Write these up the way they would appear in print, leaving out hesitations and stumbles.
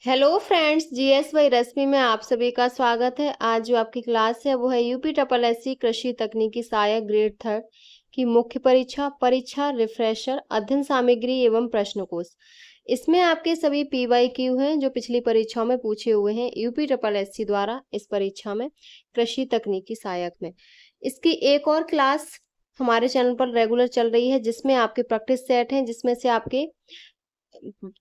Hello friends, GS by रश्मि में आप सभी का स्वागत है। आज जो आपकी क्लास है वो है यूपी ट्रिपल एससी कृषि तकनीकी सहायक ग्रेड थर्ड की मुख्य परीक्षा परीक्षा रिफ्रेशर अध्ययन सामग्री एवं प्रश्नकोश। इसमें आपके सभी पीवाईक्यू हैं जो पिछली परीक्षाओं में पूछे हुए हैं यूपी ट्रिपल एससी द्वारा इस परीक्षा में कृषि तकनीकी सहायक में। इसकी एक और क्लास हमारे चैनल पर रेगुलर चल रही है जिसमें आपके प्रैक्टिस सेट हैं, जिसमें से आपके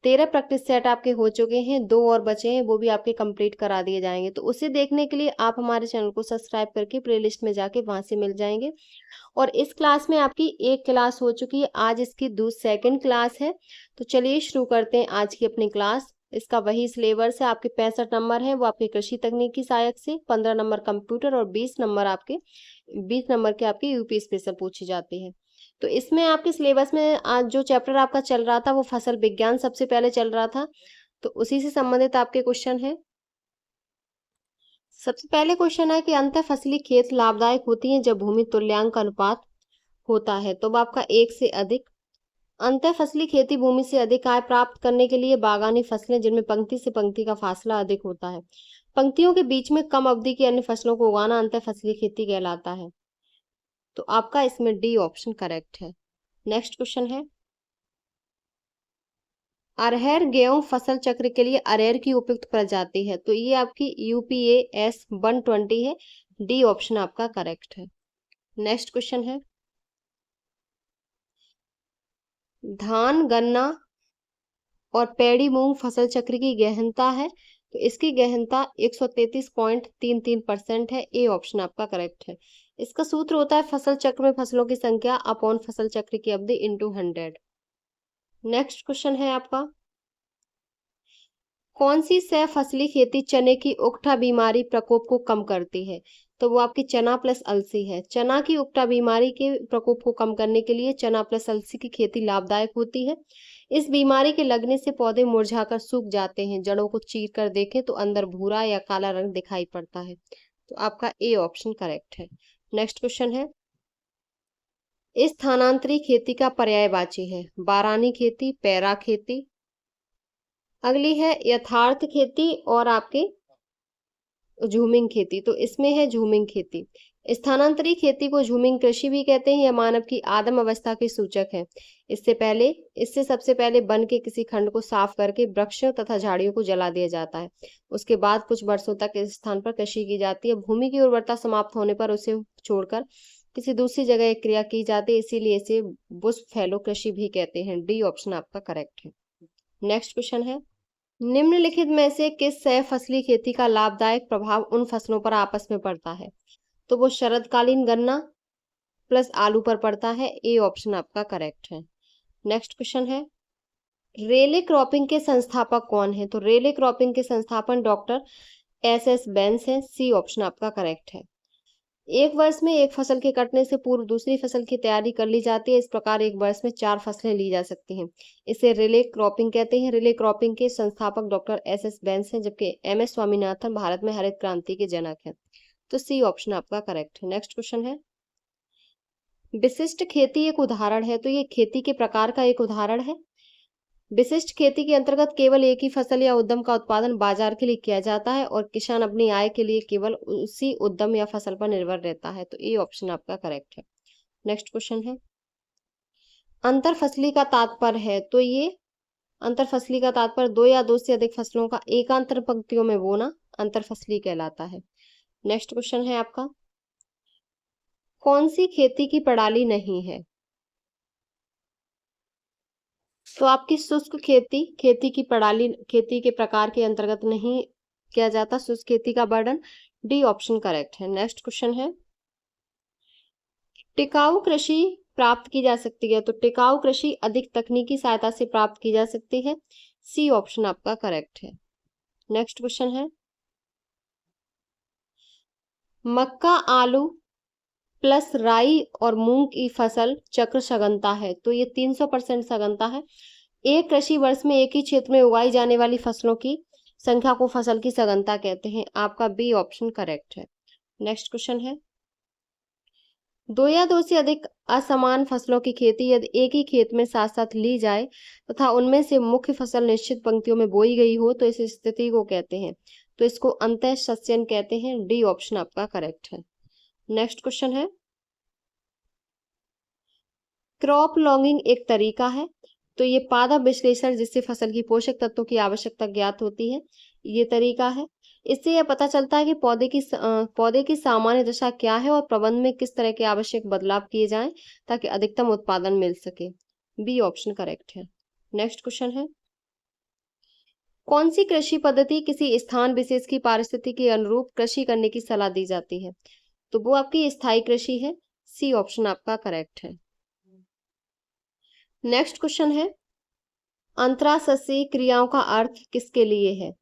13 प्रैक्टिस सेट आपके हो चुके हैं, 2 और बचे हैं, वो भी आपके कंप्लीट करा दिए जाएंगे। तो उसे देखने के लिए आप हमारे चैनल को सब्सक्राइब करके प्लेलिस्ट में जाके वहां से मिल जाएंगे। और इस क्लास में आपकी एक क्लास हो चुकी है, आज इसकी सेकंड क्लास है। तो चलिए शुरू करते हैं आज की अपनी क्लास। इसका वही सिलेबस है, आपके 65 नंबर है वो आपके कृषि तकनीकी सहायक से, 15 नंबर कंप्यूटर और 20 नंबर के आपके यूपी स्पेशल पूछे जाते हैं। तो इसमें आपके सिलेबस में आज जो चैप्टर आपका चल रहा था वो फसल विज्ञान सबसे पहले चल रहा था, तो उसी से संबंधित आपके क्वेश्चन है। सबसे पहले क्वेश्चन है कि अंतः फसली खेत लाभदायक होती हैं जब भूमि तुल्यांक अनुपात होता है। तो अब आपका एक से अधिक। अंतः फसली खेती भूमि से अधिक आय प्राप्त करने के लिए बागानी फसलें जिनमें पंक्ति से पंक्ति का फासला अधिक होता है, पंक्तियों के बीच में कम अवधि की अन्य फसलों को उगाना अंतः फसली खेती कहलाता है। तो आपका इसमें डी ऑप्शन करेक्ट है। नेक्स्ट क्वेश्चन है, अरहर गेहूं फसल चक्र के लिए अरहर की उपयुक्त प्रजाति है। तो ये आपकी UPAS 120 है। डी ऑप्शन आपका करेक्ट है। नेक्स्ट क्वेश्चन है, धान गन्ना और पैडी मूंग फसल चक्र की गहनता है। तो इसकी गहनता 133.33% है। ए ऑप्शन आपका करेक्ट है। इसका सूत्र होता है फसल चक्र में फसलों की संख्या अपॉन फसल चक्र की अवधि इंटू 100। नेक्स्ट क्वेश्चन है आपका, कौन सी सह फसली खेती चने की उकठा बीमारी प्रकोप को कम करती है। तो वो आपकी चना प्लस अलसी है। चना की उकठा बीमारी के प्रकोप को कम करने के लिए चना प्लस अलसी की खेती लाभदायक होती है। इस बीमारी के लगने से पौधे मुरझाकर सूख जाते हैं। जड़ों को चीर कर देखें तो अंदर भूरा या काला रंग दिखाई पड़ता है। तो आपका ए ऑप्शन करेक्ट है। नेक्स्ट क्वेश्चन है, इस स्थानांतरी खेती का पर्यायवाची है। बारानी खेती, पैरा खेती। अगली है यथार्थ खेती और आपके झूमिंग खेती। तो इसमें है झूमिंग खेती। स्थानांतरी खेती को झूमिंग कृषि भी कहते हैं। यह मानव की आदम अवस्था के सूचक है। इससे सबसे पहले वन के किसी खंड को साफ करके वृक्षों तथा झाड़ियों को जला दिया जाता है। उसके बाद कुछ वर्षों तक इस स्थान पर कृषि की जाती है। भूमि की उर्वरता समाप्त होने पर उसे छोड़कर किसी दूसरी जगह एक क्रिया की जाती है, इसीलिए इसे बुश फैलो कृषि भी कहते हैं। डी ऑप्शन आपका करेक्ट है। नेक्स्ट क्वेश्चन है, निम्नलिखित में से किस सह फसली खेती का लाभदायक प्रभाव उन फसलों पर आपस में पड़ता है। तो वो शरदकालीन गन्ना प्लस आलू पर पड़ता है। ए ऑप्शन आपका करेक्ट है। नेक्स्ट क्वेश्चन है, रेले क्रॉपिंग के संस्थापक कौन है। तो रेले क्रॉपिंग के संस्थापक डॉक्टर SS बेंस है। सी ऑप्शन आपका करेक्ट है। एक वर्ष में एक फसल के कटने से पूर्व दूसरी फसल की तैयारी कर ली जाती है। इस प्रकार एक वर्ष में 4 फसलें ली जा सकती हैं। इसे रिले क्रॉपिंग कहते हैं। रिले क्रॉपिंग के संस्थापक डॉक्टर SS बेंस हैं, जबकि MS स्वामीनाथन भारत में हरित क्रांति के जनक हैं। तो सी ऑप्शन आपका करेक्ट है। नेक्स्ट क्वेश्चन है, विशिष्ट खेती एक उदाहरण है। तो ये खेती के प्रकार का एक उदाहरण है। विशिष्ट खेती के अंतर्गत केवल एक ही फसल या उद्यम का उत्पादन बाजार के लिए किया जाता है और किसान अपनी आय के लिए केवल उसी उद्यम या फसल पर निर्भर रहता है। तो ये ऑप्शन आपका करेक्ट है। नेक्स्ट क्वेश्चन है, अंतर फसली का तात्पर्य है। तो ये अंतर फसली का तात्पर्य 2 या 2 से अधिक फसलों का एकांतर पंक्तियों में बोना अंतर फसली कहलाता है। नेक्स्ट क्वेश्चन है आपका, कौन सी खेती की प्रणाली नहीं है। तो आपकी शुष्क खेती खेती की प्रणाली खेती के प्रकार के अंतर्गत नहीं किया जाता शुष्क खेती का वर्णन। डी ऑप्शन करेक्ट है। नेक्स्ट क्वेश्चन है, टिकाऊ कृषि प्राप्त की जा सकती है। तो टिकाऊ कृषि अधिक तकनीकी सहायता से प्राप्त की जा सकती है। सी ऑप्शन आपका करेक्ट है। नेक्स्ट क्वेश्चन है, मक्का आलू प्लस राई और मूंग की फसल चक्र सघनता है। तो ये 300% सघनता है। एक कृषि वर्ष में एक ही क्षेत्र में उगाई जाने वाली फसलों की संख्या को फसल की सघनता कहते हैं। आपका बी ऑप्शन करेक्ट है। नेक्स्ट क्वेश्चन है, दो या दो से अधिक असमान फसलों की खेती यदि एक ही खेत में साथ साथ ली जाए तथा उनमें से मुख्य फसल निश्चित पंक्तियों में बोई गई हो तो इस स्थिति को कहते हैं, तो इसको अंतः सस्यन कहते हैं। डी ऑप्शन आपका करेक्ट है। नेक्स्ट क्वेश्चन है, क्रॉप लॉगिंग एक तरीका है, तो ये पादप विश्लेषण जिससे फसल की पोषक तत्वों की आवश्यकता ज्ञात होती है, ये तरीका है। इससे यह पता चलता है कि पौधे की सामान्य दशा क्या है और प्रबंधन में किस तरह के आवश्यक बदलाव किए जाएं ताकि अधिकतम उत्पादन मिल सके। बी ऑप्शन करेक्ट है। नेक्स्ट क्वेश्चन है, कौन सी कृषि पद्धति किसी स्थान विशेष की पारिस्थितिकी के अनुरूप कृषि करने की सलाह दी जाती है, तो वो आपकी स्थायी कृषि है। सी ऑप्शन आपका करेक्ट है। नेक्स्ट क्वेश्चन है, अंतरासस्यीय क्रियाओं का अर्थ किसके लिए है,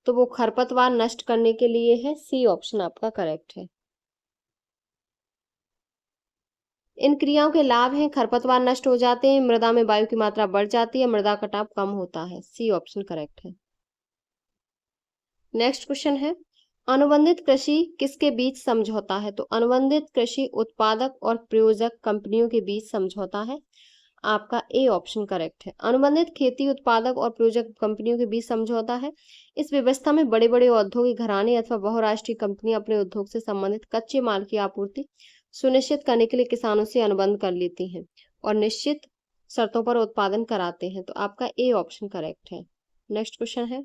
तो वो खरपतवार नष्ट करने के लिए है। सी ऑप्शन आपका करेक्ट है। इन क्रियाओं के लाभ हैं, खरपतवार नष्ट हो जाते हैं, मृदा में वायु की मात्रा बढ़ जाती है, मृदा कटाव कम होता है। सी ऑप्शन करेक्ट है। नेक्स्ट क्वेश्चन है, अनुबंधित कृषि किसके बीच समझौता है, तो अनुबंधित कृषि उत्पादक और प्रयोजक कंपनियों के बीच समझौता है। आपका ए ऑप्शन करेक्ट है। अनुबंधित खेती उत्पादक और प्रयोजक कंपनियों के बीच समझौता है। इस व्यवस्था में बड़े बड़े औद्योगिक घराने अथवा बहुराष्ट्रीय कंपनियां अपने उद्योग से संबंधित कच्चे माल की आपूर्ति सुनिश्चित करने के लिए किसानों से अनुबंध कर लेती हैं और निश्चित शर्तों पर उत्पादन कराते हैं, तो आपका ए ऑप्शन करेक्ट है। नेक्स्ट क्वेश्चन है,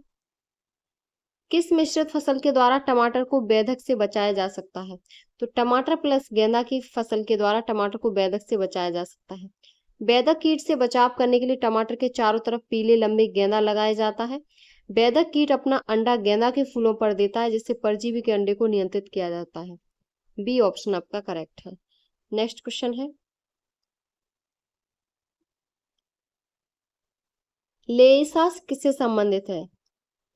किस मिश्रित फसल के द्वारा टमाटर को बेधक से बचाया जा सकता है, तो टमाटर प्लस गेंदा की फसल के द्वारा टमाटर को बेधक से बचाया जा सकता है। बेधक कीट से बचाव करने के लिए टमाटर के चारों तरफ पीले लंबे गेंदा लगाया जाता है। बेधक कीट अपना अंडा गेंदा के फूलों पर देता है जिससे परजीवी के अंडे को नियंत्रित किया जाता है। बी ऑप्शन आपका करेक्ट है। नेक्स्ट क्वेश्चन है, लेसा किससे संबंधित है,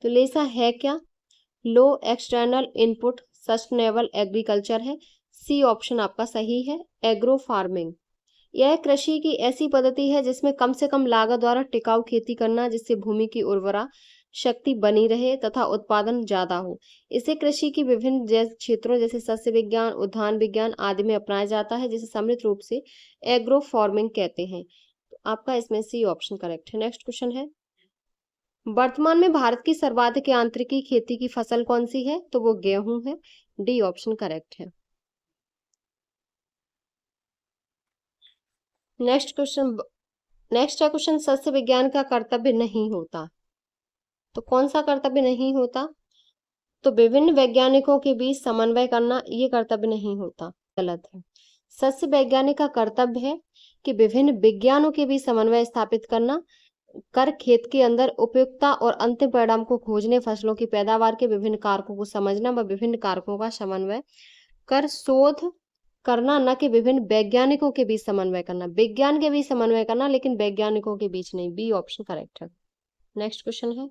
तो लेसा है क्या, low external input sustainable agriculture है। सी ऑप्शन आपका सही है, एग्रो फार्मिंग। यह कृषि की ऐसी पद्धति है जिसमें कम से कम लागत द्वारा टिकाऊ खेती करना जिससे भूमि की उर्वरा शक्ति बनी रहे तथा उत्पादन ज्यादा हो। इसे कृषि की विभिन्न क्षेत्रों जैसे सस्य विज्ञान, उद्यान विज्ञान आदि में अपनाया जाता है जिसे सम्मिलित रूप से एग्रो फार्मिंग कहते हैं। तो आपका इसमें सी ऑप्शन करेक्ट है। नेक्स्ट क्वेश्चन है, वर्तमान में भारत की सर्वाधिक यांत्रिकी खेती की फसल कौन सी है, तो वो गेहूं है। डी ऑप्शन करेक्ट है। नेक्स्ट है क्वेश्चन, सस्य विज्ञान का कर्तव्य नहीं होता, तो कौन सा कर्तव्य नहीं होता, तो विभिन्न वैज्ञानिकों के बीच समन्वय करना, ये कर्तव्य नहीं होता, गलत है। सस्य वैज्ञानिक का कर्तव्य है कि विभिन्न विज्ञानों के बीच समन्वय स्थापित करना, कर खेत के अंदर उपयुक्तता और अंतिम परिणाम को खोजने, फसलों की पैदावार के विभिन्न कारकों को समझना व विभिन्न कारकों का समन्वय कर शोध करना, न कि विभिन्न वैज्ञानिकों के बीच समन्वय करना, विज्ञान के बीच समन्वय करना लेकिन वैज्ञानिकों के बीच नहीं। बी ऑप्शन करेक्ट है। नेक्स्ट क्वेश्चन है,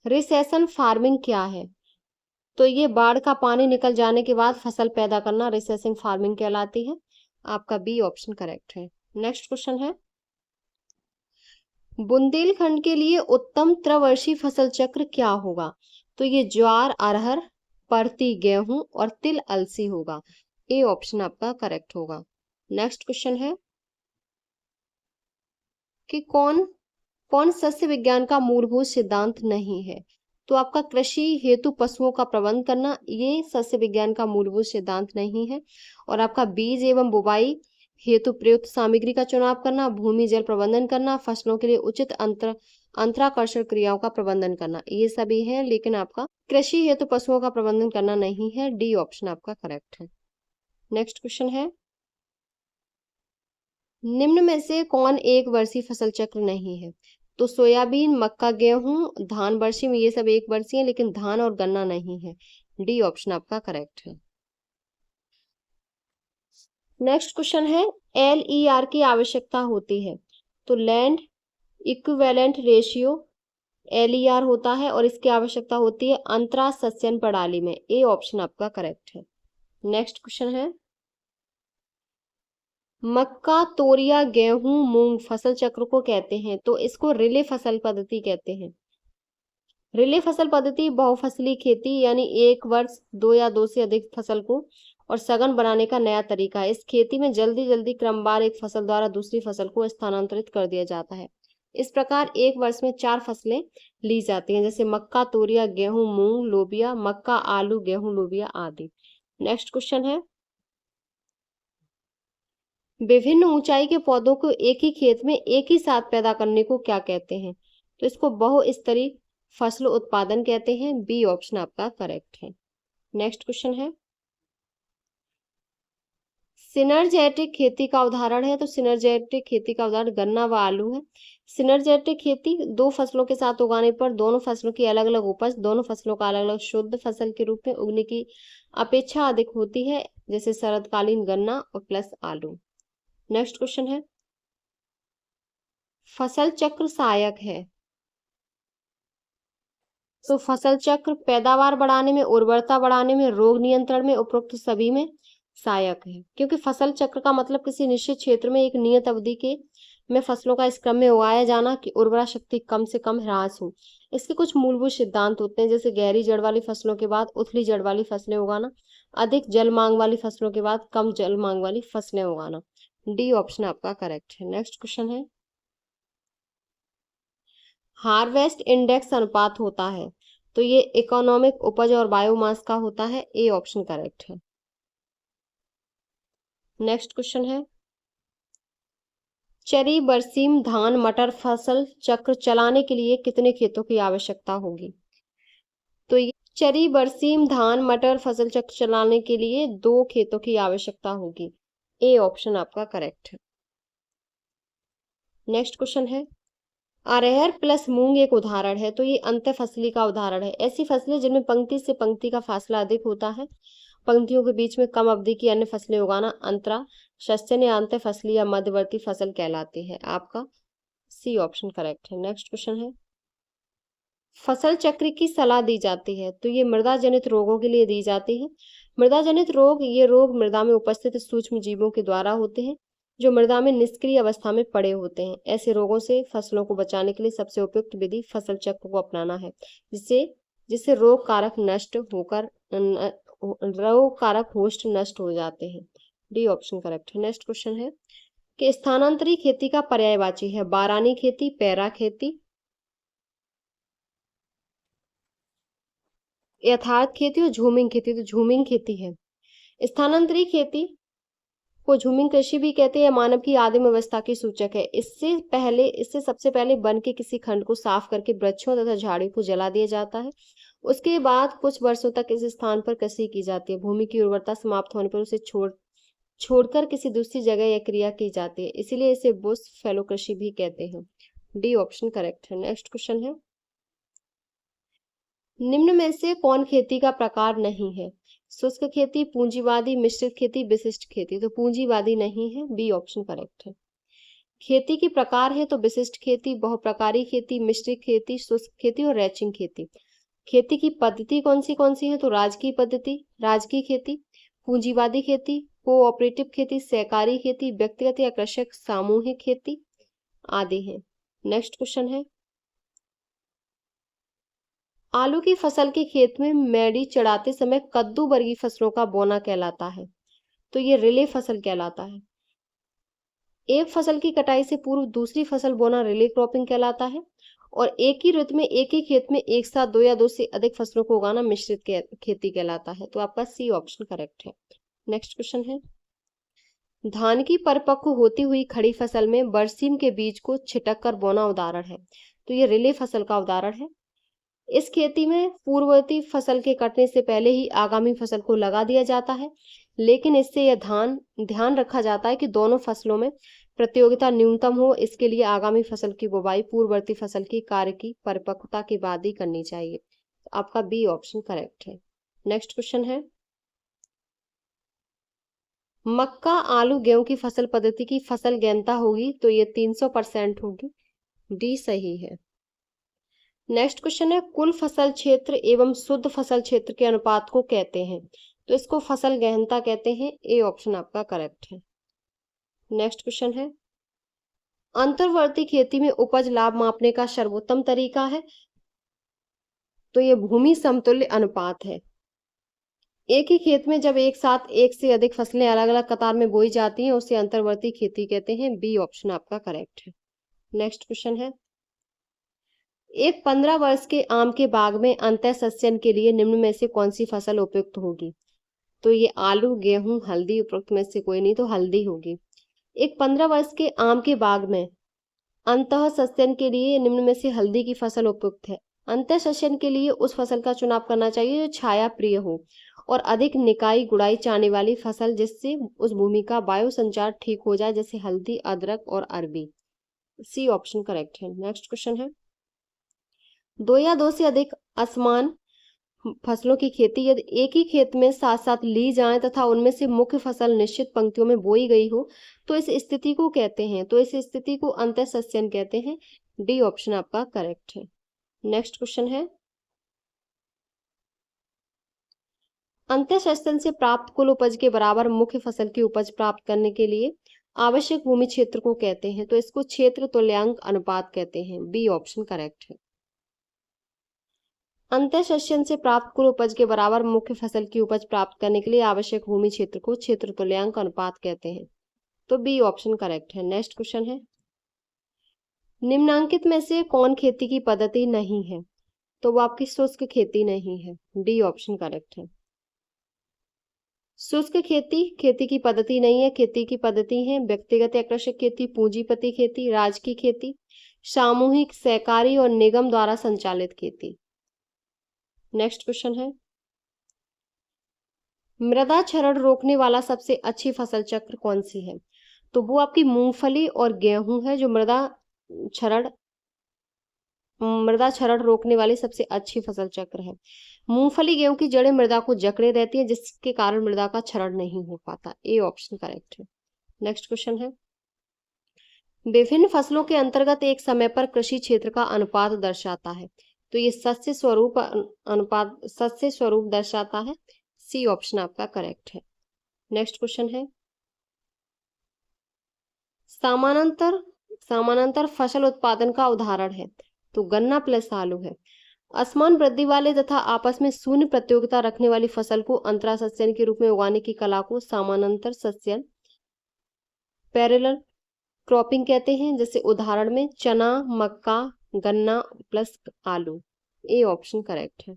रिसेशन फार्मिंग क्या है, तो ये बाढ़ का पानी निकल जाने के बाद फसल पैदा करना रिसेसिंग फार्मिंग कहलाती है। आपका बी ऑप्शन करेक्ट है। नेक्स्ट क्वेश्चन है, बुंदेलखंड के लिए उत्तम त्रैवर्षीय फसल चक्र क्या होगा, तो ये ज्वार अरहर परती गेहूं और तिल अलसी होगा। ए ऑप्शन आपका करेक्ट होगा। नेक्स्ट क्वेश्चन है कि कौन कौन सस्य विज्ञान का मूलभूत सिद्धांत नहीं है, तो आपका कृषि हेतु पशुओं का प्रबंध करना, ये सस्य विज्ञान का मूलभूत सिद्धांत नहीं है। और आपका बीज एवं बुवाई हेतु प्रयुक्त सामग्री का चुनाव करना, भूमि जल प्रबंधन करना, फसलों के लिए उचित अंतराकर्षण क्रियाओं का प्रबंधन करना, ये सभी है लेकिन आपका कृषि हेतु पशुओं का प्रबंधन करना नहीं है। डी ऑप्शन आपका करेक्ट है। नेक्स्ट क्वेश्चन है, निम्न में से कौन एक वर्षीय फसल चक्र नहीं है, तो सोयाबीन मक्का गेहूं धान वर्षी में, ये सब एक वर्षीय है लेकिन धान और गन्ना नहीं है। डी ऑप्शन आपका करेक्ट है। नेक्स्ट क्वेश्चन है, LER की आवश्यकता होती है, तो लैंड इक्विवेलेंट रेशियो LER होता है और इसकी आवश्यकता होती है अंतरा सस्यन प्रणाली में। ए ऑप्शन आपका करेक्ट है। नेक्स्ट क्वेश्चन है, मक्का तोरिया गेहूं मूंग फसल चक्र को कहते हैं, तो इसको रिले फसल पद्धति कहते हैं। रिले फसल पद्धति बहुफसली खेती यानी एक वर्ष दो या दो से अधिक फसल को और सघन बनाने का नया तरीका है। इस खेती में जल्दी जल्दी क्रमवार एक फसल द्वारा दूसरी फसल को स्थानांतरित कर दिया जाता है। इस प्रकार एक वर्ष में 4 फसलें ली जाती हैं, जैसे मक्का, तोरिया, गेहूं, मूंग, लोबिया, मक्का, आलू, गेहूं, लोबिया आदि। नेक्स्ट क्वेश्चन है, विभिन्न ऊंचाई के पौधों को एक ही खेत में एक ही साथ पैदा करने को क्या कहते हैं? तो इसको बहुस्तरीय फसल उत्पादन कहते हैं। बी ऑप्शन आपका करेक्ट है। नेक्स्ट क्वेश्चन है, सिनर्जेटिक खेती का उदाहरण है। तो सिनर्जेटिक खेती का उदाहरण गन्ना व आलू है। सिनर्जेटिक खेती दो फसलों के साथ उगाने पर दोनों फसलों की अलग अलग उपज, दोनों फसलों का अलग अलग शुद्ध फसल के रूप में उगने की अपेक्षा अधिक होती है, जैसे शरतकालीन गन्ना और प्लस आलू। नेक्स्ट क्वेश्चन है, फसल चक्र सहायक है। तो फसल चक्र पैदावार बढ़ाने में, उर्वरता बढ़ाने में, रोग नियंत्रण में, उपरोक्त सभी में सहायक है, क्योंकि फसल चक्र का मतलब किसी निश्चित क्षेत्र में एक नियत अवधि के में फसलों का इस क्रम में उगाया जाना कि उर्वरा शक्ति कम से कम ह्रास हो। इसके कुछ मूलभूत सिद्धांत होते हैं, जैसे गहरी जड़ वाली फसलों के बाद उथली जड़ वाली फसलें उगाना, अधिक जल मांग वाली फसलों के बाद कम जल मांग वाली फसलें उगाना। डी ऑप्शन आपका करेक्ट है। नेक्स्ट क्वेश्चन है, हार्वेस्ट इंडेक्स अनुपात होता है। तो ये इकोनॉमिक उपज और बायोमास का होता है। ए ऑप्शन करेक्ट है। नेक्स्ट क्वेश्चन है, चरी, बरसीम, धान, मटर फसल चक्र चलाने के लिए कितने खेतों की आवश्यकता होगी? तो ये चरी, बरसीम, धान, मटर फसल चक्र चलाने के लिए 2 खेतों की आवश्यकता होगी। ए ऑप्शन आपका करेक्ट है। नेक्स्ट क्वेश्चन है, अरहर प्लस मूंग एक उदाहरण है। तो ये अंतर फसली का उदाहरण है। ऐसी फसलें जिनमें पंक्ति से पंक्ति का फासला अधिक होता है, पंक्तियों के बीच में कम अवधि की अन्य फसलें उगाना अंतरा शस्यन या अंतर फसली या मध्यवर्ती फसल कहलाती है। आपका सी ऑप्शन करेक्ट है। नेक्स्ट क्वेश्चन है, फसल चक्र की सलाह दी जाती है। तो ये मृदा जनित रोगों के लिए दी जाती है। मृदा जनित रोग, ये रोग मृदा में उपस्थित सूक्ष्म जीवों के द्वारा होते हैं जो मृदा में निष्क्रिय अवस्था में पड़े होते हैं। ऐसे रोगों से फसलों को बचाने के लिए सबसे उपयुक्त विधि फसल चक्र को अपनाना है, जिससे जिससे रोग कारक नष्ट होकर रोग कारक होस्ट नष्ट हो जाते हैं। डी ऑप्शन करेक्ट है। नेक्स्ट क्वेश्चन है कि स्थानांतरी खेती का पर्यायवाची है। बारानी खेती, पैरा खेती, यथार्थ खेती और झूमिंग खेती। तो झूमिंग खेती है। स्थानांतरी खेती को झूमिंग कृषि भी कहते हैं। मानव की आदिम अवस्था की सूचक है। इससे सबसे पहले वन के किसी खंड को साफ करके वृक्षों तथा झाड़ियों को जला दिया जाता है। उसके बाद कुछ वर्षों तक इस स्थान पर कृषि की जाती है। भूमि की उर्वरता समाप्त होने पर उसे छोड़कर किसी दूसरी जगह यह क्रिया की जाती है, इसीलिए इसे बुश फैलो कृषि भी कहते हैं। डी ऑप्शन करेक्ट है। नेक्स्ट क्वेश्चन है, निम्न में से कौन खेती का प्रकार नहीं है? शुष्क खेती, पूंजीवादी, मिश्रित खेती, विशिष्ट खेती। तो पूंजीवादी नहीं है। बी ऑप्शन करेक्ट है। खेती की प्रकार है तो विशिष्ट खेती, बहुप्रकारी खेती, मिश्रित खेती, शुष्क खेती और रैचिंग खेती। खेती की पद्धति कौन सी है? तो राजकीय पद्धति, राजकीय खेती, पूंजीवादी खेती, कोऑपरेटिव खेती, सहकारी खेती, व्यक्तिगत या कृषक सामूहिक खेती आदि है। नेक्स्ट क्वेश्चन है, आलू की फसल के खेत में मेड़ी चढ़ाते समय कद्दू वर्गीय फसलों का बोना कहलाता है। तो ये रिले फसल कहलाता है। एक फसल की कटाई से पूर्व दूसरी फसल बोना रिले क्रॉपिंग कहलाता है। और एक ही ऋतु में एक ही खेत में एक साथ 2 या 2 से अधिक फसलों को उगाना मिश्रित खेती कहलाता है। तो आपका सी ऑप्शन करेक्ट है। नेक्स्ट क्वेश्चन है, धान की परिपक्व होती हुई खड़ी फसल में बरसीम के बीज को छिटक कर बोना उदाहरण है। तो ये रिले फसल का उदाहरण है। इस खेती में पूर्ववर्ती फसल के कटने से पहले ही आगामी फसल को लगा दिया जाता है, लेकिन इससे यह ध्यान रखा जाता है कि दोनों फसलों में प्रतियोगिता न्यूनतम हो। इसके लिए आगामी फसल की बुवाई पूर्ववर्ती फसल की कार्य की परिपक्वता के बाद ही करनी चाहिए। आपका बी ऑप्शन करेक्ट है। नेक्स्ट क्वेश्चन है, मक्का, आलू, गेहूं की फसल पद्धति की फसल गहनता होगी। तो ये 300% होगी। डी सही है। नेक्स्ट क्वेश्चन है, कुल फसल क्षेत्र एवं शुद्ध फसल क्षेत्र के अनुपात को कहते हैं। तो इसको फसल गहनता कहते हैं। ए ऑप्शन आपका करेक्ट है। नेक्स्ट क्वेश्चन है, अंतर्वर्ती खेती में उपज लाभ मापने का सर्वोत्तम तरीका है। तो ये भूमि समतुल्य अनुपात है। एक ही खेत में जब एक साथ एक से अधिक फसलें अलग अलग कतार में बोई जाती हैं उसे अंतर्वर्ती खेती कहते हैं। बी ऑप्शन आपका करेक्ट है। नेक्स्ट क्वेश्चन है, एक 15 वर्ष के आम के बाग में अंतः सस्यन के लिए निम्न में से कौन सी फसल उपयुक्त होगी? तो ये आलू, गेहूं, हल्दी, उपरोक्त में से कोई नहीं, तो हल्दी होगी। एक 15 वर्ष के आम के बाग में अंतः सस्यन के लिए निम्न में से हल्दी की फसल उपयुक्त है। अंतः सस्यन के लिए उस फसल का चुनाव करना चाहिए जो छाया प्रिय हो और अधिक निकाई गुड़ाई चाहने वाली फसल, जिससे उस भूमि का वायु संचार ठीक हो जाए, जैसे हल्दी, अदरक और अरबी। सी ऑप्शन करेक्ट है। नेक्स्ट क्वेश्चन है, दो या दो से अधिक असमान फसलों की खेती यदि एक ही खेत में साथ साथ ली जाए तथा उनमें से मुख्य फसल निश्चित पंक्तियों में बोई गई हो तो इस स्थिति को कहते हैं, तो इस स्थिति को अंतः सस्यन कहते हैं। डी ऑप्शन आपका करेक्ट है। नेक्स्ट क्वेश्चन है, अंतः सस्यन से प्राप्त कुल उपज के बराबर मुख्य फसल की उपज प्राप्त करने के लिए आवश्यक भूमि क्षेत्र को कहते हैं, तो इसको क्षेत्र तुल्यांक अनुपात कहते हैं। बी ऑप्शन करेक्ट है। अंतः सस्यन से प्राप्त कुल उपज के बराबर मुख्य फसल की उपज प्राप्त करने के लिए आवश्यक भूमि क्षेत्र को क्षेत्र तुल्यांक अनुपात कहते हैं, तो बी ऑप्शन करेक्ट है। नेक्स्ट क्वेश्चन है, निम्नांकित में से कौन खेती की पद्धति नहीं है? तो वो आपकी शुष्क खेती नहीं है। डी ऑप्शन करेक्ट है। शुष्क खेती खेती की पद्धति नहीं है। खेती की पद्धति है व्यक्तिगत या कृषक खेती, पूंजीपति खेती, राजकीय खेती, सामूहिक, सहकारी और निगम द्वारा संचालित खेती। नेक्स्ट क्वेश्चन है, मृदा क्षरण रोकने वाला सबसे अच्छी फसल चक्र कौन सी है? तो वो आपकी मूंगफली और गेहूं है जो मृदा क्षरण रोकने वाली सबसे अच्छी फसल चक्र है। मूंगफली, गेहूं की जड़ें मृदा को जकड़े रहती है जिसके कारण मृदा का क्षरण नहीं हो पाता। ए ऑप्शन करेक्ट है। नेक्स्ट क्वेश्चन है, विभिन्न फसलों के अंतर्गत एक समय पर कृषि क्षेत्र का अनुपात दर्शाता है, तो ये सस्य स्वरूप अनुपात सस्य स्वरूप दर्शाता है। सी ऑप्शन आपका करेक्ट है। नेक्स्ट क्वेश्चन है, समानांतर समानांतर फसल उत्पादन का उदाहरण है, तो गन्ना प्लस आलू है। असमान वृद्धि वाले तथा आपस में शून्य प्रतियोगिता रखने वाली फसल को अंतरा सस्यन के रूप में उगाने की कला को समानांतर सस्यन, पैरेलल क्रॉपिंग कहते हैं। जैसे उदाहरण में चना, मक्का, गन्ना प्लस आलू। ए ऑप्शन करेक्ट है।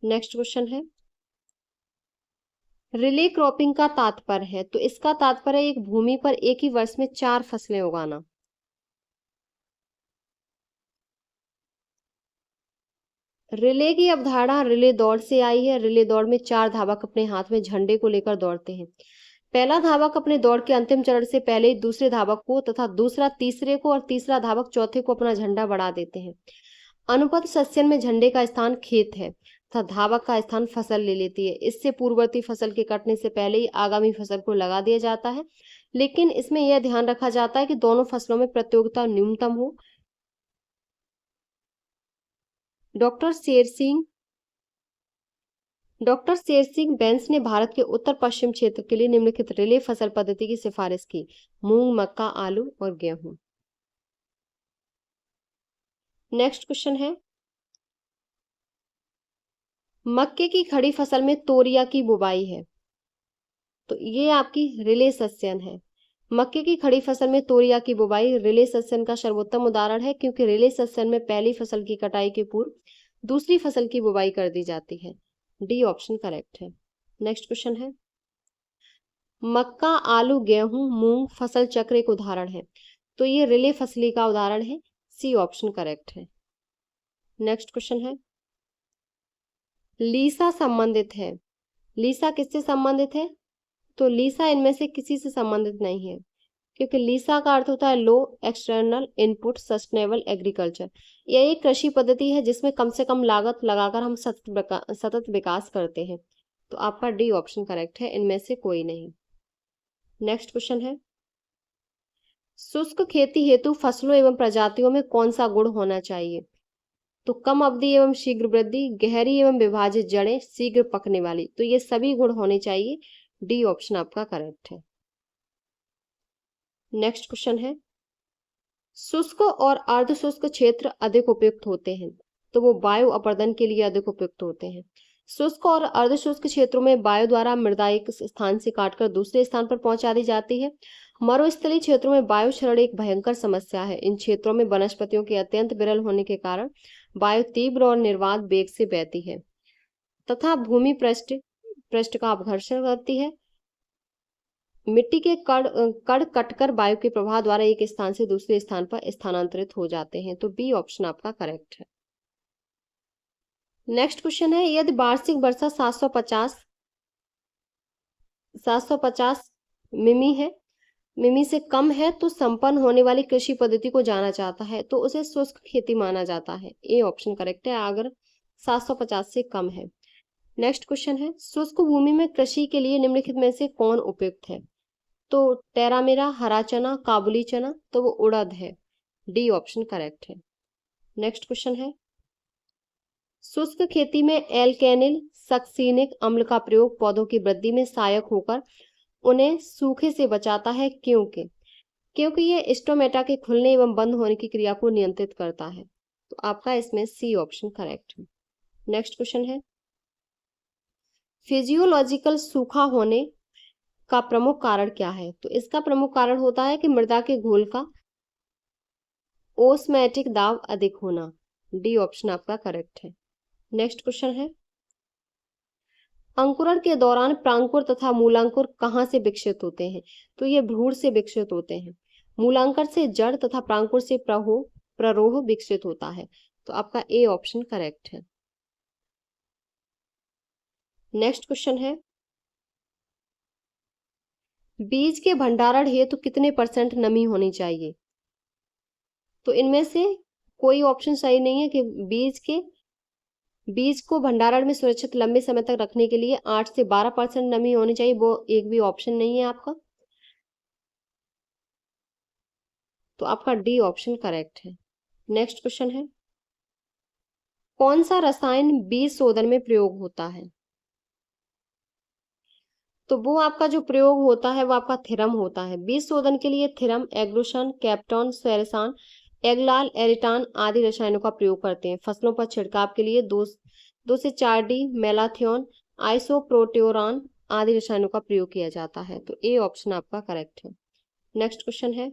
नेक्स्ट क्वेश्चन है, रिले क्रॉपिंग का तात्पर्य है, तो इसका तात्पर्य एक भूमि पर एक ही वर्ष में 4 फसलें उगाना। रिले की अवधारणा रिले दौड़ से आई है। रिले दौड़ में 4 धावक अपने हाथ में झंडे को लेकर दौड़ते हैं। पहला धावक अपने दौड़ के अंतिम चरण से पहले ही दूसरे धावक को तथा दूसरा तीसरे को और तीसरा धावक चौथे को अपना झंडा बढ़ा देते हैं। अनुपद सस्यन में झंडे का स्थान खेत है तथा धावक का स्थान फसल ले लेती है। इससे पूर्ववर्ती फसल के कटने से पहले ही आगामी फसल को लगा दिया जाता है, लेकिन इसमें यह ध्यान रखा जाता है कि दोनों फसलों में प्रतियोगिता न्यूनतम हो। डॉक्टर शेर सिंह बेंस ने भारत के उत्तर पश्चिम क्षेत्र के लिए निम्नलिखित रिले फसल पद्धति की सिफारिश की: मूंग, मक्का, आलू और गेहूं। नेक्स्ट क्वेश्चन है, मक्के की खड़ी फसल में तोरिया की बुवाई है, तो ये आपकी रिले सस्यन है। मक्के की खड़ी फसल में तोरिया की बुवाई रिले सस्यन का सर्वोत्तम उदाहरण है, क्योंकि रिले सस्यन में पहली फसल की कटाई के पूर्व दूसरी फसल की बुवाई कर दी जाती है। डी ऑप्शन करेक्ट है। नेक्स्ट क्वेश्चन है, मक्का, आलू, गेहूं, मूंग फसल चक्र एक उदाहरण है, तो ये रिले फसली का उदाहरण है। सी ऑप्शन करेक्ट है। नेक्स्ट क्वेश्चन है, लीसा संबंधित है। लीसा किससे संबंधित है? तो लीसा इनमें से किसी से संबंधित नहीं है, क्योंकि लीसा का अर्थ होता है लो एक्सटर्नल इनपुट सस्टेनेबल एग्रीकल्चर। यह एक कृषि पद्धति है जिसमें कम से कम लागत लगाकर हम सतत विकास करते हैं, तो आपका डी ऑप्शन करेक्ट है, इनमें से कोई नहीं। नेक्स्ट क्वेश्चन है, शुष्क खेती हेतु फसलों एवं प्रजातियों में कौन सा गुण होना चाहिए? तो कम अवधि एवं शीघ्र वृद्धि, गहरी एवं विभाजित जड़ें, शीघ्र पकने वाली, तो ये सभी गुण होने चाहिए। डी ऑप्शन आपका करेक्ट है। नेक्स्ट क्वेश्चन है, शुष्क और अर्ध शुष्क क्षेत्र अधिक उपयुक्त होते हैं, तो वो वायु अपर्दन के लिए अधिक उपयुक्त होते हैं। शुष्क और अर्धशुष्क क्षेत्रों में वायु द्वारा मृदा एक स्थान से काटकर दूसरे स्थान पर पहुंचा दी जाती है। मरुस्थलीय क्षेत्रों में वायु क्षरण एक भयंकर समस्या है। इन क्षेत्रों में वनस्पतियों के अत्यंत विरल होने के कारण वायु तीव्र और निर्बाध वेग से बहती है तथा भूमि पृष्ठ का अपघर्षण करती है। मिट्टी के कण कटकर वायु के प्रवाह द्वारा एक स्थान से दूसरे स्थान पर स्थानांतरित हो जाते हैं। तो बी ऑप्शन आपका करेक्ट है। नेक्स्ट क्वेश्चन है, यदि वार्षिक वर्षा 750 मिमी है, मिमी से कम है तो संपन्न होने वाली कृषि पद्धति को जाना जाता है, तो उसे शुष्क खेती माना जाता है। ए ऑप्शन करेक्ट है अगर 750 से कम है। नेक्स्ट क्वेश्चन है, शुष्क भूमि में कृषि के लिए निम्नलिखित में से कौन उपयुक्त है? तो टेरामेरा, हरा चना, काबुली चना, तो वो उड़द है। डी ऑप्शन करेक्ट है। नेक्स्ट क्वेश्चन है, शुष्क खेती में एल्केनिल सक्सीनिक अम्ल का प्रयोग पौधों की वृद्धि में सहायक होकर उन्हें सूखे से बचाता है, क्योंकि यह स्टोमेटा के खुलने एवं बंद होने की क्रिया को नियंत्रित करता है। तो आपका इसमें सी ऑप्शन करेक्ट है। नेक्स्ट क्वेश्चन है, फिजियोलॉजिकल सूखा होने का प्रमुख कारण क्या है? तो इसका प्रमुख कारण होता है कि मृदा के घोल का ओस्मैटिक दाब अधिक होना। डी ऑप्शन आपका करेक्ट है। नेक्स्ट क्वेश्चन है, अंकुरण के दौरान प्रांकुर तथा मूलांकुर कहाँ से विकसित होते हैं? तो ये भ्रूण से विकसित होते हैं। मूलांकर से जड़ तथा प्रांकुर से प्ररोह विकसित होता है। तो आपका ए ऑप्शन करेक्ट है। नेक्स्ट क्वेश्चन है, बीज के भंडारण हेतु कितने % नमी होनी चाहिए? तो इनमें से कोई ऑप्शन सही नहीं है कि बीज को भंडारण में सुरक्षित लंबे समय तक रखने के लिए 8 से 12% नमी होनी चाहिए, वो एक भी ऑप्शन नहीं है आपका। तो आपका डी ऑप्शन करेक्ट है। नेक्स्ट क्वेश्चन है, कौन सा रसायन बीज शोधन में प्रयोग होता है? तो वो आपका जो प्रयोग होता है वो आपका थिरम होता है। बीज शोधन के लिए थिरम, एग्लोशन, कैप्टॉन, सेरेसान, एगलाल, एरिटान आदि रसायनों का प्रयोग करते हैं। फसलों पर छिड़काव के लिए 2 से 4D मेलाथियोन, आइसोप्रोट्योरान आदि रसायनों का प्रयोग किया जाता है। तो ए ऑप्शन आपका करेक्ट है। नेक्स्ट क्वेश्चन है,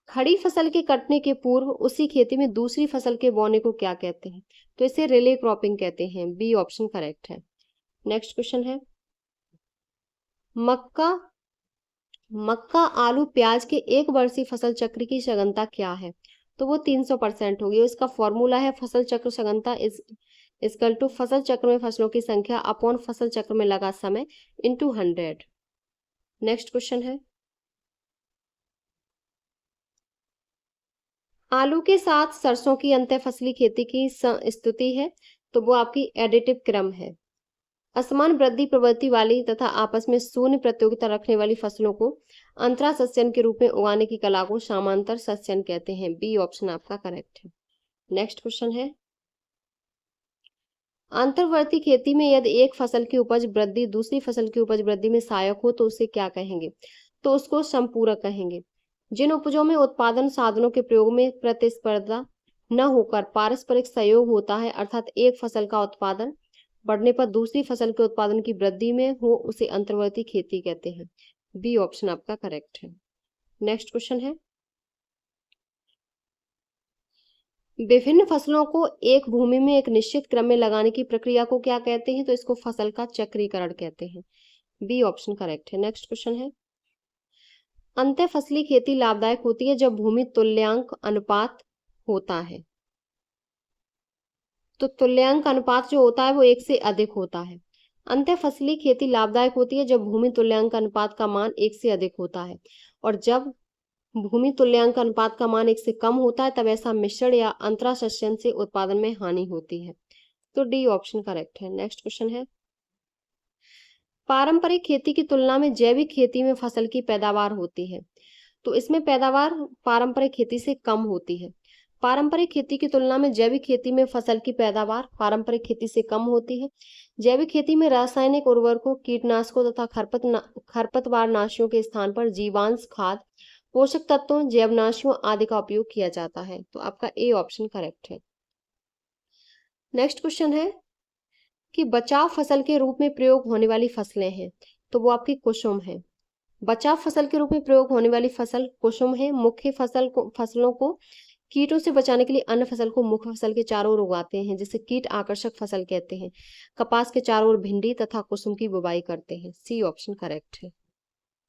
खड़ी फसल के कटने के पूर्व उसी खेती में दूसरी फसल के बोने को क्या कहते हैं? तो इसे रिले क्रॉपिंग कहते हैं। बी ऑप्शन करेक्ट है। नेक्स्ट क्वेश्चन है, मक्का, आलू, प्याज के एक वर्षीय फसल चक्र की सघनता क्या है? तो वो 300% होगी। इसका फॉर्मूला है फसल चक्र सघनता इक्वल टू फसल चक्र में फसलों की संख्या अपॉन फसल चक्र में लगा समय इंटू 100। नेक्स्ट क्वेश्चन है, आलू के साथ सरसों की अंतः फसली खेती की स्तुति है, तो वो आपकी एडिटिव क्रम है। असमान वृद्धि प्रवृत्ति वाली तथा आपस में शून्य प्रतियोगिता रखने वाली फसलों को अंतरा सस्यन के रूप में उगाने की कला को समांतर सस्यन कहते हैं। बी ऑप्शन आपका करेक्ट है। नेक्स्ट क्वेश्चन है, अंतर्वर्ती खेती में यदि एक फसल की उपज वृद्धि दूसरी फसल की उपज वृद्धि में सहायक हो तो उसे क्या कहेंगे? तो उसको संपूरक कहेंगे। जिन उपजों में उत्पादन साधनों के प्रयोग में प्रतिस्पर्धा न होकर पारस्परिक सहयोग होता है, अर्थात एक फसल का उत्पादन बढ़ने पर दूसरी फसल के उत्पादन की वृद्धि में हो, उसे अंतर्वर्ती खेती कहते हैं। बी ऑप्शन आपका करेक्ट है। नेक्स्ट क्वेश्चन है, विभिन्न फसलों को एक भूमि में एक निश्चित क्रम में लगाने की प्रक्रिया को क्या कहते हैं? तो इसको फसल का चक्रीकरण कहते हैं। बी ऑप्शन करेक्ट है। नेक्स्ट क्वेश्चन है, अंतः फसली खेती लाभदायक होती है जब भूमि तुल्यांक अनुपात होता है। तो तुल्यांक अनुपात जो होता है वो 1 से अधिक होता है। अंतः फसली खेती लाभदायक होती है जब भूमि तुल्यांक अनुपात का मान 1 से अधिक होता है, और जब भूमि तुल्यांक अनुपात का मान 1 से कम होता है तब ऐसा मिश्रण या अंतरासस्यन से उत्पादन में हानि होती है। तो डी ऑप्शन करेक्ट है। नेक्स्ट क्वेश्चन है, पारंपरिक खेती की तुलना में जैविक खेती में फसल की पैदावार होती है, तो इसमें पैदावार पारंपरिक खेती से कम होती है। पारंपरिक खेती की तुलना में जैविक खेती में फसल की पैदावार पारंपरिक खेती से कम होती है। जैविक खेती में रासायनिक उर्वरकों, कीटनाशकों तथा खरपतवार नाशियों के स्थान पर जीवांश खाद, पोषक तत्वों, जैवनाशियों आदि का उपयोग किया जाता है। तो आपका ए ऑप्शन करेक्ट है। नेक्स्ट क्वेश्चन है, कि बचाव फसल के रूप में प्रयोग होने वाली फसलें हैं, तो वो आपकी कुसुम है। बचाव फसल के रूप में प्रयोग होने वाली फसल कुसुम है। मुख्य फसलों को कीटों से बचाने के लिए अन्य फसल को मुख्य फसल के चारों ओर उगाते हैं, जिसे कीट आकर्षक फसल कहते हैं। कपास के चारों ओर भिंडी तथा कुसुम की बुवाई करते हैं। सी ऑप्शन करेक्ट है।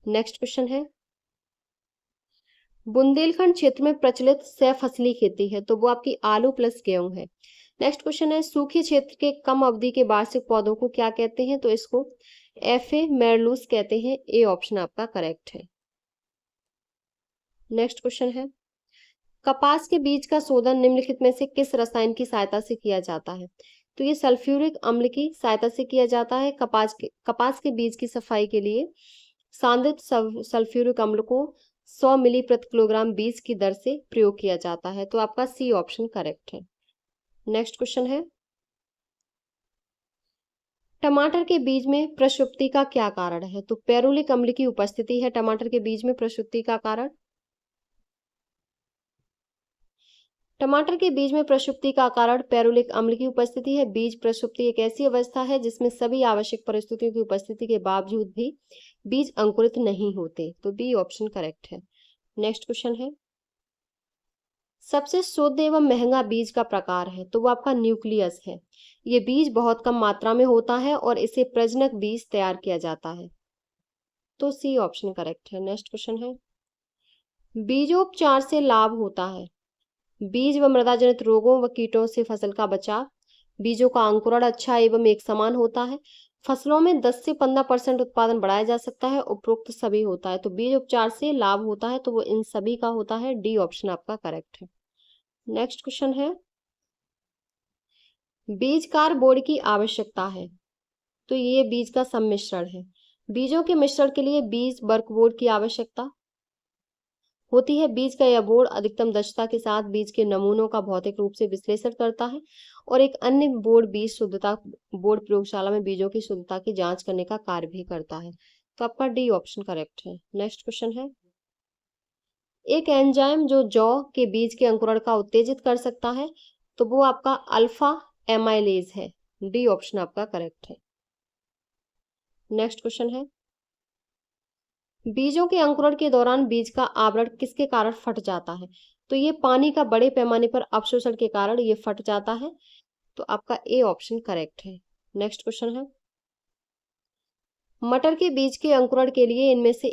नेक्स्ट क्वेश्चन है, बुंदेलखंड क्षेत्र में प्रचलित सहफसली खेती है, तो वो आपकी आलू प्लस गेहूं है। नेक्स्ट क्वेश्चन है, सूखे क्षेत्र के कम अवधि के वार्षिक पौधों को क्या कहते हैं, तो इसको एफे मेरलूस कहते हैं। ए ऑप्शन आपका करेक्ट है। नेक्स्ट क्वेश्चन है, कपास के बीज का शोधन निम्नलिखित में से किस रसायन की सहायता से किया जाता है, तो ये सल्फ्यूरिक अम्ल की सहायता से किया जाता है। कपास के बीज की सफाई के लिए सांद्रित सल्फ्यूरिक अम्ल को 100 मिली प्रति किलोग्राम बीज की दर से प्रयोग किया जाता है, तो आपका सी ऑप्शन करेक्ट है। नेक्स्ट क्वेश्चन है, टमाटर के बीज में प्रक्षुब्धि का क्या कारण है, तो पेरुलिक अम्ल की उपस्थिति है टमाटर के बीज में प्रक्षुब्धि का कारण। टमाटर के बीज में प्रक्षुब्धि का कारण पेरुलिक अम्ल की उपस्थिति है। बीज प्रक्षुब्धि एक ऐसी अवस्था है जिसमें सभी आवश्यक परिस्थितियों की उपस्थिति के बावजूद भी बीज अंकुरित नहीं होते, तो बी ऑप्शन करेक्ट है। नेक्स्ट क्वेश्चन है, सबसे शुद्ध एवं महंगा बीज का प्रकार है, तो वो आपका न्यूक्लियस है। ये बीज बहुत कम मात्रा में होता है और इसे प्रजनक बीज तैयार किया जाता है, तो सी ऑप्शन करेक्ट है। नेक्स्ट क्वेश्चन है, बीजोपचार से लाभ होता है बीज व मृदा जनित रोगों व कीटों से फसल का बचाव, बीजों का अंकुरण अच्छा एवं एक समान होता है, फसलों में 10 से 15% उत्पादन बढ़ाया जा सकता है, उपरोक्त सभी होता है। तो बीज उपचार से लाभ होता है, तो वो इन सभी का होता है। डी ऑप्शन आपका करेक्ट है। नेक्स्ट क्वेश्चन है, बीजकार बोर्ड की आवश्यकता है, तो ये बीज का सम्मिश्रण है। बीजों के मिश्रण के लिए बीज वर्क बोर्ड की आवश्यकता होती है। बीज का यह बोर्ड अधिकतम दक्षता के साथ बीज के नमूनों का भौतिक रूप से विश्लेषण करता है और एक अन्य बोर्ड बीज शुद्धता बोर्ड प्रयोगशाला में बीजों की शुद्धता की जांच करने का कार्य भी करता है, तो आपका डी ऑप्शन करेक्ट है। नेक्स्ट क्वेश्चन है, एक एंजाइम जो जौ के बीज के अंकुरण का उत्तेजित कर सकता है, तो वो आपका अल्फा एमाइलेज है। डी ऑप्शन आपका करेक्ट है। नेक्स्ट क्वेश्चन है, बीजों के अंकुरण के दौरान बीज का आवरण किसके कारण फट जाता है, तो ये पानी का बड़े पैमाने पर अवशोषण के कारण ये फट जाता है, तो आपका ए ऑप्शन करेक्ट है। नेक्स्ट क्वेश्चन है, मटर के बीज के अंकुरण के लिए इनमें से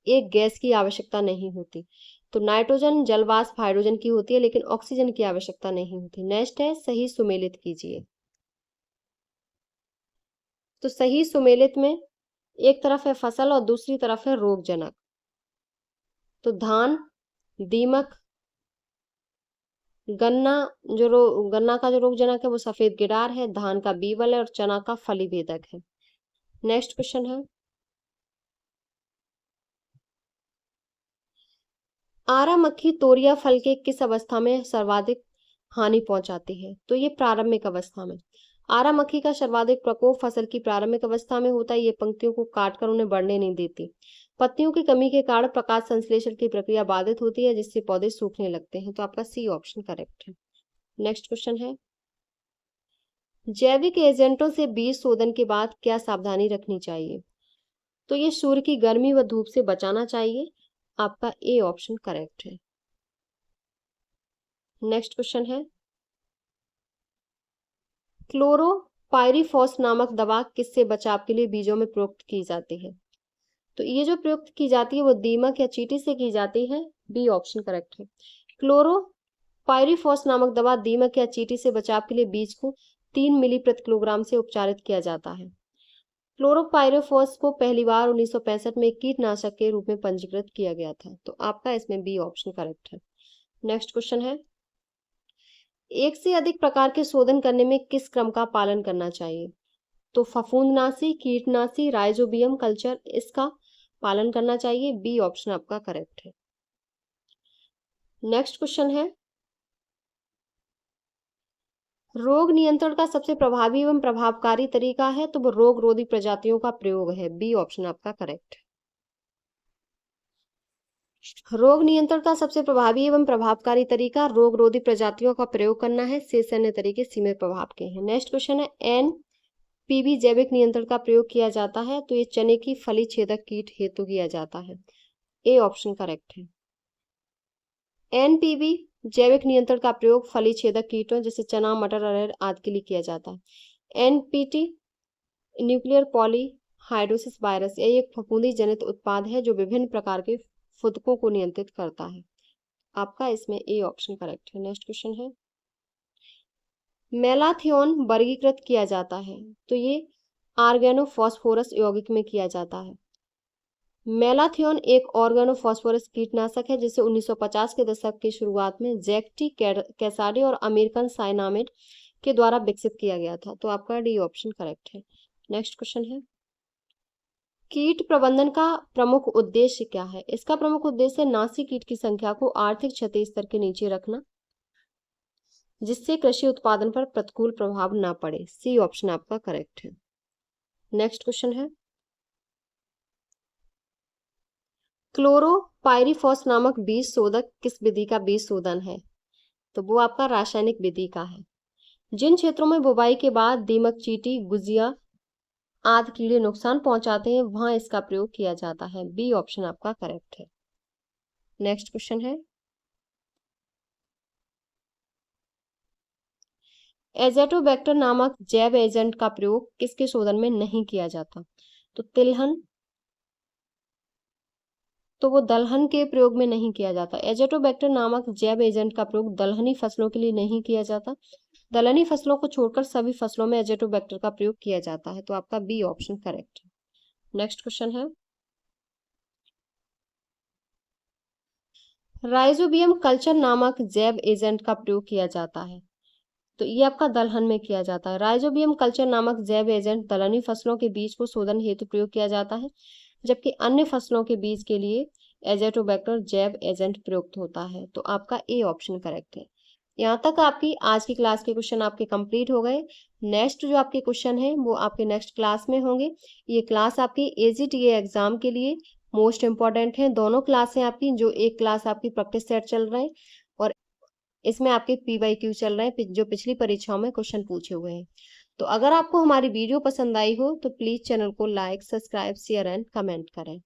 एक गैस की आवश्यकता नहीं होती, तो नाइट्रोजन जलवाष्प हाइड्रोजन की होती है, लेकिन ऑक्सीजन की आवश्यकता नहीं होती। नेक्स्ट है, सही सुमेलित कीजिए, तो सही सुमेलित में एक तरफ है फसल और दूसरी तरफ है रोगजनक, तो धान, दीमक, गन्ना का जो रोगजनक है वो सफेद गिडार है, धान का बीवल है और चना का फली भेदक है। नेक्स्ट क्वेश्चन है, आरा मक्खी तोरिया फल के किस अवस्था में सर्वाधिक हानि पहुंचाती है, तो ये प्रारंभिक अवस्था में। आरा मक्खी का सर्वाधिक प्रकोप फसल की प्रारंभिक अवस्था में होता है। ये पंक्तियों को काटकर उन्हें बढ़ने नहीं देती। पत्तियों की कमी के कारण प्रकाश संश्लेषण की प्रक्रिया बाधित होती है, जिससे पौधे सूखने लगते हैं, तो आपका सी ऑप्शन करेक्ट है। नेक्स्ट क्वेश्चन है, जैविक एजेंटों से बीज शोधन के बाद क्या सावधानी रखनी चाहिए, तो ये सूर्य की गर्मी व धूप से बचाना चाहिए। आपका ए ऑप्शन करेक्ट है। नेक्स्ट क्वेश्चन है, क्लोरोपाइरीफॉस नामक दवा किससे बचाव के लिए बीजों में प्रयुक्त की जाती है, तो ये जो प्रयुक्त की जाती है वो दीमक या चींटी से की जाती है। बी ऑप्शन करेक्ट है। क्लोरोपाइरीफॉस नामक दवा दीमक या चींटी से बचाव के लिए बीज को 3 मिली प्रति किलोग्राम से उपचारित किया जाता है। क्लोरोपाइरीफॉस को पहली बार 1965 में कीटनाशक के रूप में पंजीकृत किया गया था, तो आपका इसमें बी ऑप्शन करेक्ट है। नेक्स्ट क्वेश्चन है, एक से अधिक प्रकार के शोधन करने में किस क्रम का पालन करना चाहिए, तो फफूंदनाशी, कीटनाशी, राइजोबियम कल्चर, इसका पालन करना चाहिए। बी ऑप्शन आपका करेक्ट है। नेक्स्ट क्वेश्चन है, रोग नियंत्रण का सबसे प्रभावी एवं प्रभावकारी तरीका है, तो वो रोग रोधी प्रजातियों का प्रयोग है। बी ऑप्शन आपका करेक्ट है। रोग नियंत्रण का सबसे प्रभावी एवं प्रभावकारी तरीका रोग रोधी प्रजातियों का प्रयोग करना है। शेष अन्य तरीके सीमित प्रभाव के हैं। नेक्स्ट क्वेश्चन है, एन पीबी जैविक नियंत्रण का प्रयोग किया जाता है? तो ये चने की फली छेदक कीट हेतु किया जाता है। ए ऑप्शन करेक्ट है। एनपीबी जैविक नियंत्रण का प्रयोग फली छेदक कीटों जैसे चना, मटर, अरहर आदि के लिए किया जाता है। एनपीटी न्यूक्लियर पॉलीहाइड्रोसिस वायरस, यह एक फफूंदी जनित उत्पाद है जो विभिन्न प्रकार के फुदकों को नियंत्रित करता है। आपका इसमें ए ऑप्शन करेक्ट है। नेक्स्ट क्वेश्चन है, मेलाथियोन वर्गीकृत किया जाता है? तो ये ऑर्गेनोफॉस्फोरस यौगिक में किया जाता है। मेलाथियोन एक ऑर्गेनोफॉस्फोरस कीटनाशक है जिसे 1950 के दशक की शुरुआत में जैक्टी कैसाडी और अमेरिकन साइनामिड के द्वारा विकसित किया गया था। तो आपका डी ऑप्शन करेक्ट है। नेक्स्ट क्वेश्चन है, कीट प्रबंधन का प्रमुख उद्देश्य क्या है? इसका प्रमुख उद्देश्य नासी कीट की संख्या को आर्थिक क्षति स्तर के नीचे रखना, जिससे कृषि उत्पादन पर प्रतिकूल प्रभाव ना पड़े। सी ऑप्शन आपका करेक्ट है। नेक्स्ट क्वेश्चन है, क्लोरोपाइरीफॉस नामक बीज शोधक किस विधि का बीज शोधन है? तो वो आपका रासायनिक विधि का है। जिन क्षेत्रों में बुवाई के बाद दीमक, चींटी, गुजिया आदि कीड़े नुकसान पहुंचाते हैं वहां इसका प्रयोग किया जाता है। बी ऑप्शन आपका करेक्ट है। नेक्स्ट क्वेश्चन है, एजेटोबैक्टर नामक जैव एजेंट का प्रयोग किसके शोधन में नहीं किया जाता? तो तिलहन, तो वो दलहन के प्रयोग में नहीं किया जाता। एजेटोबैक्टर नामक जैव एजेंट का प्रयोग दलहनी फसलों के लिए नहीं किया जाता। दलहनी फसलों को छोड़कर सभी फसलों में एजेटोबैक्टर का प्रयोग किया जाता है। तो आपका बी ऑप्शन करेक्ट है। नेक्स्ट क्वेश्चन है, राइजोबियम कल्चर नामक जैव एजेंट का प्रयोग किया जाता है? तो ये आपका दलहन में किया जाता है। राइजोबियम कल्चर नामक जैव एजेंट दलहनी फसलों के बीज को शोधन हेतु प्रयोग किया जाता है, जबकि अन्य फसलों के बीज के लिए एजेटोबैक्टर जैव एजेंट प्रयुक्त होता है। तो आपका ए ऑप्शन करेक्ट है। यहाँ तक आपकी आज की क्लास के क्वेश्चन आपके कंप्लीट हो गए। नेक्स्ट जो आपके क्वेश्चन है वो आपके नेक्स्ट क्लास में होंगे। ये क्लास आपकी एजीटीए एग्जाम के लिए मोस्ट इंपॉर्टेंट है। दोनों क्लासें आपकी, जो एक क्लास आपकी प्रैक्टिस सेट चल रहे हैं और इसमें आपके PYQ चल रहे हैं जो पिछली परीक्षाओं में क्वेश्चन पूछे हुए हैं। तो अगर आपको हमारी वीडियो पसंद आई हो तो प्लीज चैनल को like, subscribe, share and comment करें।